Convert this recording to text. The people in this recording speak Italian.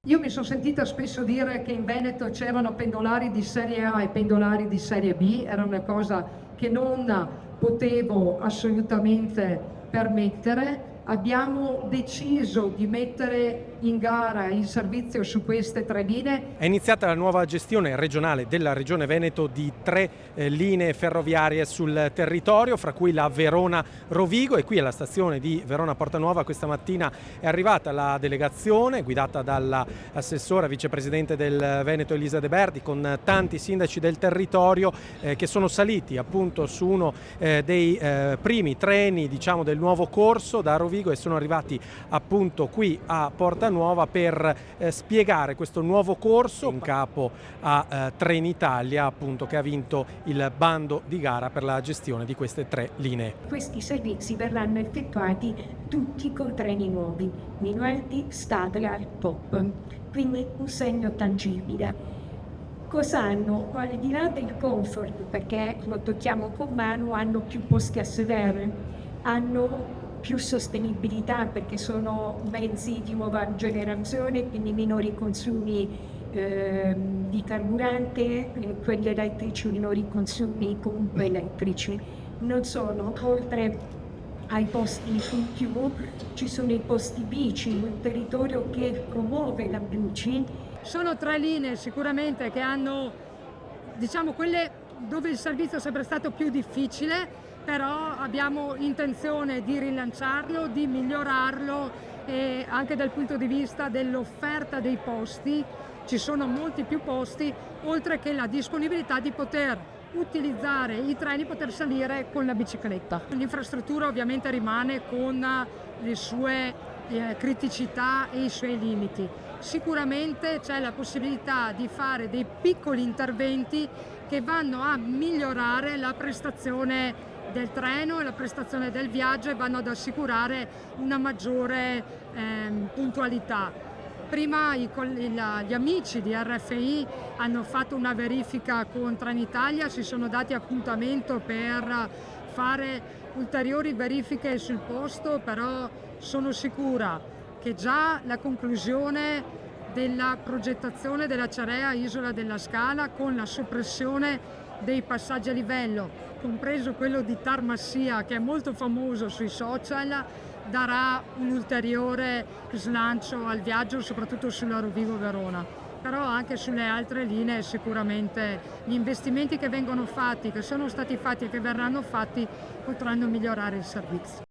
Io mi sono sentita spesso dire che in Veneto c'erano pendolari di serie A e pendolari di serie B, era una cosa che non potevo assolutamente permettere. Abbiamo deciso di mettere in gara il servizio su queste 3 linee. È iniziata la nuova gestione regionale della Regione Veneto di 3 linee ferroviarie sul territorio, fra cui la Verona-Rovigo, e qui alla stazione di Verona Portanuova questa mattina è arrivata la delegazione guidata dall'assessora vicepresidente del Veneto Elisa De Berdi, con tanti sindaci del territorio che sono saliti appunto su uno dei primi treni, diciamo, del nuovo corso da Rovigo e sono arrivati appunto qui a Portanuova per spiegare questo nuovo corso in capo a Trenitalia, appunto, che ha vinto il bando di gara per la gestione di queste 3 linee. Questi servizi verranno effettuati tutti con treni nuovi, minueti, Stadler, POP, quindi un segno tangibile. Cosa hanno? Al di là del comfort, perché lo tocchiamo con mano, hanno più posti a sedere, hanno più sostenibilità perché sono mezzi di nuova generazione, quindi minori consumi di carburante, quelli elettrici, minori consumi comunque elettrici. Non sono, oltre ai posti in più, ci sono i posti bici, un territorio che promuove la bici. Sono 3 linee sicuramente che hanno, diciamo, quelle dove il servizio è sempre stato più difficile, però abbiamo intenzione di rilanciarlo, di migliorarlo, e anche dal punto di vista dell'offerta dei posti ci sono molti più posti, oltre che la disponibilità di poter utilizzare i treni, poter salire con la bicicletta. L'infrastruttura ovviamente rimane con le sue criticità e i suoi limiti. Sicuramente c'è la possibilità di fare dei piccoli interventi che vanno a migliorare la prestazione del treno e la prestazione del viaggio e vanno ad assicurare una maggiore puntualità. Prima gli amici di RFI hanno fatto una verifica con Trenitalia, si sono dati appuntamento per fare ulteriori verifiche sul posto, però sono sicura che già la conclusione della progettazione della Ciarea Isola della Scala, con la soppressione dei passaggi a livello, compreso quello di Tarmassia, che è molto famoso sui social, darà un ulteriore slancio al viaggio, soprattutto sulla Rovigo-Verona. Però anche sulle altre linee sicuramente gli investimenti che vengono fatti, che sono stati fatti e che verranno fatti, potranno migliorare il servizio.